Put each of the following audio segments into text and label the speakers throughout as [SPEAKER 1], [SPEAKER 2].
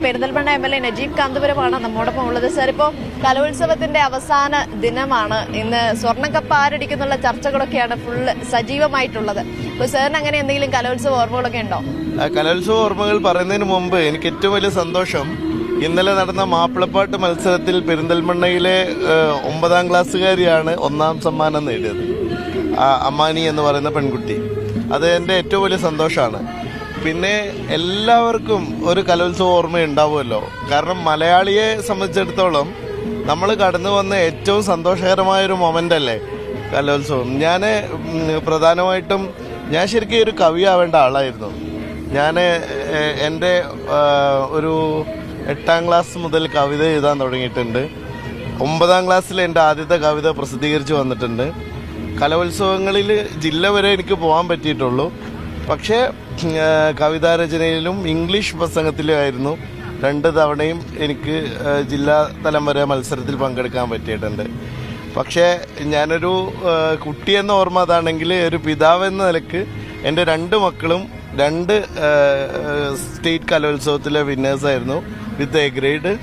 [SPEAKER 1] Perinthalmanna MLA Najeeb കാന്തപുരമാണ് നമ്മോടൊപ്പം ഉള്ളത്. Sir, ഇപ്പോൾ കലോത്സവത്തിന്റെ അവസാന ദിനമാണ് ഇന്ന്. സ്വർണ്ണക്കപ്പ് ആരടിക്കുന്നുള്ള ചർച്ചകളൊക്കെയാണ് ഫുള്ള് സജീവമായിട്ടുള്ളത്. ഇപ്പോൾ സാറിന് അങ്ങനെ എന്തെങ്കിലും കലോത്സവ ഓർമ്മകളൊക്കെ ഉണ്ടോ?
[SPEAKER 2] കലോത്സവ ഓർമ്മകൾ പറയുന്നതിന് മുമ്പ് എനിക്ക് ഏറ്റവും വലിയ സന്തോഷം ഇന്നലെ നടന്ന മാപ്പിളപ്പാട്ട് മത്സരത്തിൽ പെരിന്തൽമണ്ണയിലെ 9ാം ക്ലാസ്സുകാരിയാണ് 1ാം സമ്മാനം നേടിയത്. അമ്മാനി എന്ന് പറയുന്ന പെൺകുട്ടി. അത് എൻ്റെ ഏറ്റവും വലിയ സന്തോഷമാണ്. പിന്നെ എല്ലാവർക്കും ഒരു കലോത്സവ ഓർമ്മ ഉണ്ടാവുമല്ലോ. കാരണം മലയാളിയെ സംബന്ധിച്ചിടത്തോളം നമ്മൾ കടന്നു വന്ന ഏറ്റവും സന്തോഷകരമായൊരു മൊമെൻ്റ് അല്ലേ കലോത്സവം. പ്രധാനമായിട്ടും ഞാൻ ശരിക്കും ഒരു കവിയാവേണ്ട ആളായിരുന്നു. എൻ്റെ ഒരു 8ാം ക്ലാസ് മുതൽ കവിത എഴുതാൻ തുടങ്ങിയിട്ടുണ്ട്. 9ാം ക്ലാസ്സിൽ എൻ്റെ ആദ്യത്തെ കവിത പ്രസിദ്ധീകരിച്ച് വന്നിട്ടുണ്ട്. കലോത്സവങ്ങളിൽ ജില്ല വരെ എനിക്ക് പോകാൻ പറ്റിയിട്ടുള്ളൂ. പക്ഷേ കവിതാരചനയിലും ഇംഗ്ലീഷ് പ്രസംഗത്തിലുമായിരുന്നു 2 തവണയും എനിക്ക് ജില്ലാ തലം വരെ മത്സരത്തിൽ പങ്കെടുക്കാൻ പറ്റിയിട്ടുണ്ട്. പക്ഷേ ഞാനൊരു കുട്ടിയെന്ന ഓർമ്മ അതാണെങ്കിൽ ഒരു പിതാവെന്ന നിലക്ക് എൻ്റെ 2 മക്കളും 2 സ്റ്റേറ്റ് കലോത്സവത്തിലെ വിന്നേഴ്സായിരുന്നു വിത്ത് എ ഗ്രേഡ്.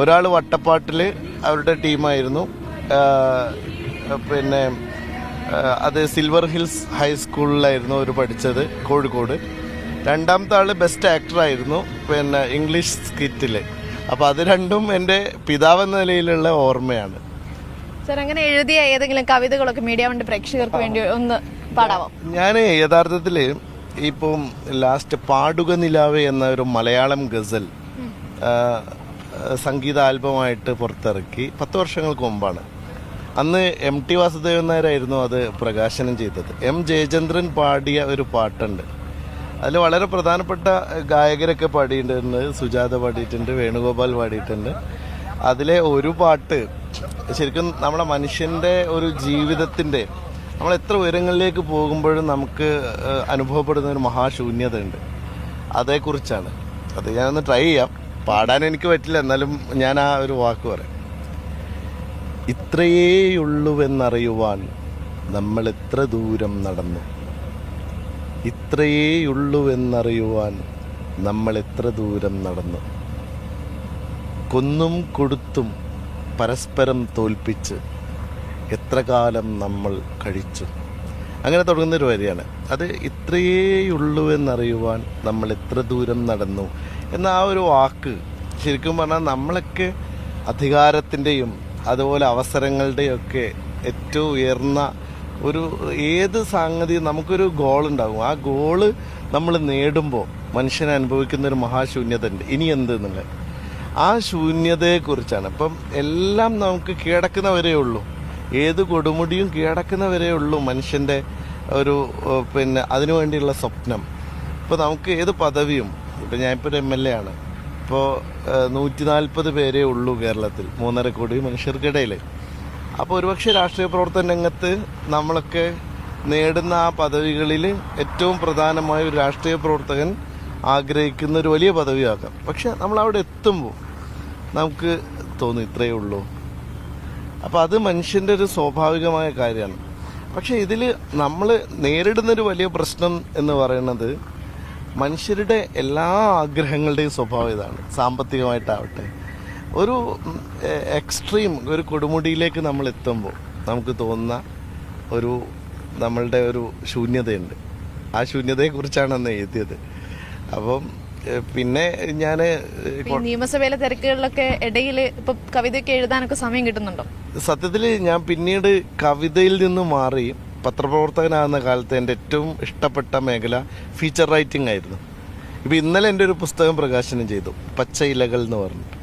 [SPEAKER 2] ഒരാൾ വട്ടപ്പാട്ടിൽ അവരുടെ ടീമായിരുന്നു, പിന്നെ അത് സിൽവർ ഹിൽസ് ഹൈസ്കൂളിലായിരുന്നു അവർ പഠിച്ചത്, കോഴിക്കോട്. 2ാമത്തെ ആൾ ബെസ്റ്റ് ആക്ടറായിരുന്നു, പിന്നെ ഇംഗ്ലീഷ് സ്കിറ്റിൽ. അപ്പോൾ അത് രണ്ടും എൻ്റെ പിതാവെന്ന നിലയിലുള്ള ഓർമ്മയാണ്.
[SPEAKER 1] സാർ, അങ്ങനെ എഴുതിയ ഏതെങ്കിലും കവിതകളൊക്കെ മീഡിയ വണ്ടി പ്രേക്ഷകർക്ക് വേണ്ടി ഒന്ന് പാടാമോ?
[SPEAKER 2] ഞാൻ യഥാർത്ഥത്തിൽ ഇപ്പം ലാസ്റ്റ് പാടുക നിലാവേ എന്ന ഒരു മലയാളം ഗസൽ സംഗീത ആൽബമായിട്ട് പുറത്തിറക്കി 10 വർഷങ്ങൾക്ക് മുമ്പാണ്. അന്ന് MT വാസുദേവൻ നായരായിരുന്നു അത് പ്രകാശനം ചെയ്തത്. M ജയചന്ദ്രൻ പാടിയ ഒരു പാട്ടുണ്ട്. അതിൽ വളരെ പ്രധാനപ്പെട്ട ഗായകരൊക്കെ പാടിയിട്ടുണ്ട്. സുജാത പാടിയിട്ടുണ്ട്, വേണുഗോപാൽ പാടിയിട്ടുണ്ട്. അതിലെ ഒരു പാട്ട് ശരിക്കും നമ്മുടെ മനുഷ്യൻ്റെ ഒരു ജീവിതത്തിൻ്റെ, നമ്മൾ എത്ര ഉയരങ്ങളിലേക്ക് പോകുമ്പോഴും നമുക്ക് അനുഭവപ്പെടുന്ന ഒരു മഹാശൂന്യത ഉണ്ട്. അതേക്കുറിച്ചാണ്. അത് ഞാനൊന്ന് ട്രൈ ചെയ്യാം. പാടാൻ എനിക്ക് പറ്റില്ല, എന്നാലും ഞാൻ ആ ഒരു വാക്ക് പറയാം. ഇത്രയേയുള്ളുവെന്നറിയുവാൻ നമ്മൾ എത്ര ദൂരം നടന്നു, ഇത്രയേയുള്ളുവെന്നറിയുവാൻ നമ്മൾ എത്ര ദൂരം നടന്നു, കൊന്നും കൊടുത്തും പരസ്പരം തോൽപ്പിച്ച് എത്ര കാലം നമ്മൾ കഴിച്ചു. അങ്ങനെ തുടങ്ങുന്നൊരു വരിയാണ് അത്. ഇത്രയേയുള്ളുവെന്നറിയുവാൻ നമ്മൾ എത്ര ദൂരം നടന്നു എന്ന ആ ഒരു വാക്ക് ശരിക്കും പറഞ്ഞാൽ നമ്മളൊക്കെ അധികാരത്തിൻ്റെയും അതുപോലെ അവസരങ്ങളുടെയൊക്കെ ഏറ്റവും ഉയർന്ന ഒരു ഏത് സംഗതി നമുക്കൊരു ഗോളുണ്ടാകും. ആ ഗോള് നമ്മൾ നേടുമ്പോൾ മനുഷ്യൻ അനുഭവിക്കുന്ന ഒരു മഹാശൂന്യത ഉണ്ട്. ഇനി എന്ത് എന്നുള്ളത് ആ ശൂന്യതയെക്കുറിച്ചാണ്. അപ്പം എല്ലാം നമുക്ക് കീഴടക്കുന്നവരേ ഉള്ളൂ. ഏത് കൊടുമുടിയും കീഴടക്കുന്നവരേ ഉള്ളൂ മനുഷ്യൻ്റെ ഒരു പിന്നെ അതിനു വേണ്ടിയുള്ള സ്വപ്നം. ഇപ്പോൾ നമുക്ക് ഏത് പദവിയും, ഇപ്പം ഞാനിപ്പോൾ ഒരു MLA ആണ്. ഇപ്പോൾ 140 പേരേ ഉള്ളൂ കേരളത്തിൽ, 3.5 കോടി മനുഷ്യർക്കിടയിൽ. അപ്പോൾ ഒരുപക്ഷെ രാഷ്ട്രീയ പ്രവർത്തന രംഗത്ത് നമ്മളൊക്കെ നേടുന്ന ആ പദവികളിൽ ഏറ്റവും പ്രധാനമായ ഒരു രാഷ്ട്രീയ പ്രവർത്തകൻ ആഗ്രഹിക്കുന്ന ഒരു വലിയ പദവിയാക്കാം. പക്ഷെ നമ്മളവിടെ എത്തുമ്പോൾ നമുക്ക് തോന്നും ഇത്രയേ ഉള്ളൂ. അപ്പോൾ അത് മനുഷ്യൻ്റെ ഒരു സ്വാഭാവികമായ കാര്യമാണ്. പക്ഷെ ഇതിൽ നമ്മൾ നേരിടുന്നൊരു വലിയ പ്രശ്നം എന്ന് പറയുന്നത് മനുഷ്യരുടെ എല്ലാ ആഗ്രഹങ്ങളുടെയും സ്വഭാവം ഇതാണ്. സാമ്പത്തികമായിട്ടാവട്ടെ, ഒരു എക്സ്ട്രീം ഒരു കൊടുമുടിയിലേക്ക് നമ്മൾ എത്തുമ്പോൾ നമുക്ക് തോന്നുന്ന നമ്മളുടെ ഒരു ശൂന്യതയുണ്ട്. ആ ശൂന്യതയെക്കുറിച്ചാണ് അന്ന് എഴുതിയത്. അപ്പം പിന്നെ ഞാൻ
[SPEAKER 1] നിയമസഭയിലെ തിരക്കുകളിലൊക്കെ ഇടയിൽ ഇപ്പൊ കവിതയൊക്കെ എഴുതാനൊക്കെ സമയം കിട്ടുന്നുണ്ടോ?
[SPEAKER 2] സത്യത്തിൽ ഞാൻ പിന്നീട് കവിതയിൽ നിന്ന് മാറി പത്രപ്രവർത്തകനാകുന്ന കാലത്ത് എൻ്റെ ഏറ്റവും ഇഷ്ടപ്പെട്ട മേഖല ഫീച്ചർ റൈറ്റിംഗ് ആയിരുന്നു. ഇപ്പോൾ ഇന്നലെ എൻ്റെ ഒരു പുസ്തകം പ്രകാശനം ചെയ്തു, പച്ച ഇലകൾ എന്ന് പറഞ്ഞിട്ട്.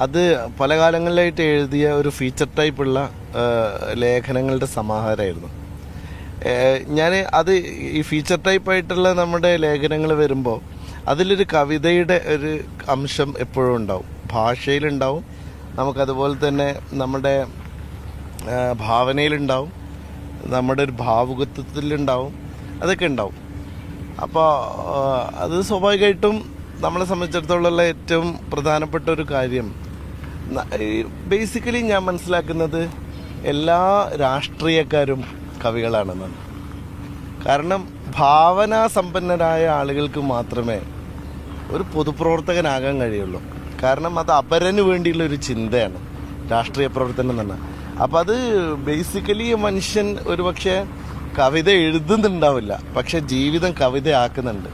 [SPEAKER 2] അത് പല കാലങ്ങളിലായിട്ട് എഴുതിയ ഒരു ഫീച്ചർ ടൈപ്പുള്ള ലേഖനങ്ങളുടെ സമാഹാരമായിരുന്നു. ഈ ഫീച്ചർ ടൈപ്പായിട്ടുള്ള നമ്മുടെ ലേഖനങ്ങൾ വരുമ്പോൾ അതിലൊരു കവിതയുടെ ഒരു അംശം എപ്പോഴും ഉണ്ടാവും, ഭാഷയിലുണ്ടാവും, നമുക്കതുപോലെ തന്നെ നമ്മുടെ ഭാവനയിലുണ്ടാവും, നമ്മുടെ ഒരു ഭാവുകത്വത്തിലുണ്ടാവും, അതൊക്കെ ഉണ്ടാവും. അപ്പോൾ അത് സ്വാഭാവികമായിട്ടും നമ്മളെ സംബന്ധിച്ചിടത്തോളം ഏറ്റവും പ്രധാനപ്പെട്ട ഒരു കാര്യം, ബേസിക്കലി ഞാൻ മനസ്സിലാക്കുന്നത് എല്ലാ രാഷ്ട്രീയക്കാരും കവികളാണെന്നാണ്. കാരണം ഭാവനാസമ്പന്നരായ ആളുകൾക്ക് മാത്രമേ ഒരു പൊതുപ്രവർത്തകനാകാൻ കഴിയുള്ളൂ. കാരണം അത് അപരന് വേണ്ടിയുള്ള ഒരു ചിന്തയാണ് രാഷ്ട്രീയ പ്രവർത്തനം എന്ന് പറഞ്ഞാൽ. അപ്പം അത് ബേസിക്കലി മനുഷ്യൻ ഒരുപക്ഷെ കവിത എഴുതുന്നുണ്ടാവില്ല, പക്ഷെ ജീവിതം കവിതയാക്കുന്നുണ്ട്.